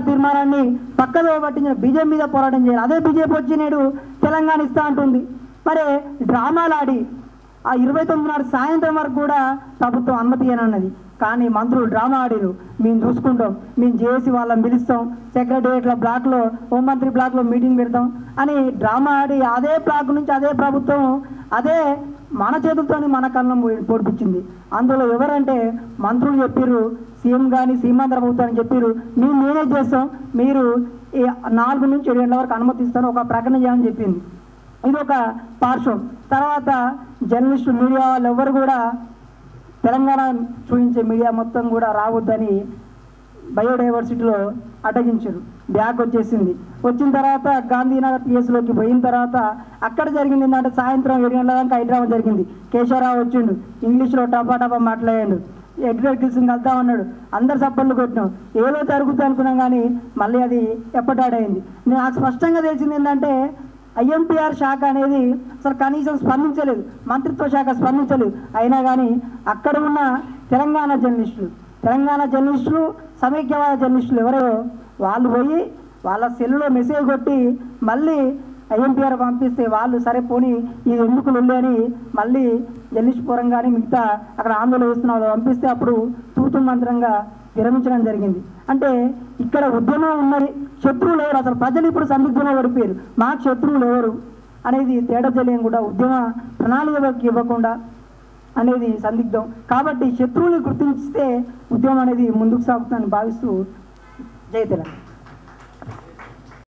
తీర్మానాన్ని పక్కదో పట్టించిన బీజేపీ మీద పోరాటం చేయాలి. అదే బీజేపీ వచ్చి నేడు తెలంగాణ ఇస్తా అంటుంది. మరి డ్రామాలు ఆడి ఆ 29 నాడు సాయంత్రం వరకు కూడా ప్రభుత్వం అనుమతి అన్నది. కానీ మంత్రులు డ్రామా ఆడిరు, మేము చూసుకుంటాం, మేము చేసి వాళ్ళని పిలుస్తాం, సెక్రటేరియట్ల బ్లాక్లో హోంమంత్రి బ్లాక్లో మీటింగ్ పెడతాం అని డ్రామా ఆడి అదే బ్లాక్ నుంచి అదే ప్రభుత్వం అదే మన చేతులతోని మన కళ్ళం పొడిపించింది. అందులో ఎవరంటే మంత్రులు చెప్పిర్రు, సీఎం కానీ సీమాంధ్ర ప్రభుత్వాన్ని చెప్పిర్రు, మేము మేనేజ్ చేస్తాం, మీరు 4 నుంచి 7 గంటల వరకు అనుమతిస్తాను, ఒక ప్రకటన చేయాలని చెప్పింది. ఇది ఒక పార్శ్వం. తర్వాత జర్నలిస్టు మీడియా వాళ్ళు ఎవరు కూడా తెలంగాణ చూపించే మీడియా మొత్తం కూడా రావద్దని బయోడైవర్సిటీలో అటగించారు. బ్యాక్ వచ్చేసింది. వచ్చిన తర్వాత గాంధీనగర్ పిఎస్లోకి పోయిన తర్వాత అక్కడ జరిగింది ఏంటంటే సాయంత్రం 7 గంటల దాకా హైదరాబాద్ జరిగింది. కేశవరావు వచ్చిండు, ఇంగ్లీష్లో టపా మాట్లాడాడు, ఎడిటర్ కిల్సింగ్ వెళ్తా ఉన్నాడు, అందరు సప్పట్లు కొట్టినాం, ఏదో జరుగుతుంది అనుకున్నాం. కానీ మళ్ళీ అది ఎప్పటాడైంది. నాకు స్పష్టంగా తెలిసింది ఏంటంటే ఐఎంపీఆర్ శాఖ అనేది అసలు కనీసం స్పందించలేదు, మంత్రిత్వ శాఖ స్పందించలేదు. అయినా కానీ అక్కడ ఉన్న తెలంగాణ జర్నలిస్టులు సమైక్యవాద జర్నలిస్టులు ఎవరో వాళ్ళు పోయి వాళ్ళ సెల్లులో మెసేజ్ కొట్టి మళ్ళీ ఐఎంపీఆర్ పంపిస్తే వాళ్ళు సరే పోనీ ఇది ఎందుకు లొల్లి అని మళ్ళీ జర్నలిస్ట్ పూరం కానీ మిగతా అక్కడ ఆందోళన చేస్తున్న వాళ్ళు పంపిస్తే అప్పుడు తూతు మంత్రంగా విరమించడం జరిగింది. అంటే ఇక్కడ ఉద్యమం ఉన్నది, శత్రువులు ఎవరు, అసలు ప్రజలు ఇప్పుడు సందిగ్ధంలో పడిపోయారు, మాకు శత్రువులు ఎవరు అనేది తేడా తెలియని కూడా ఉద్యమ ప్రణాళికకి ఇవ్వకుండా అనేది సందిగ్ధం. కాబట్టి శత్రువుని గుర్తించితే ఉద్యమం అనేది ముందుకు సాగుతుందని భావిస్తూ జై తెలంగాణ.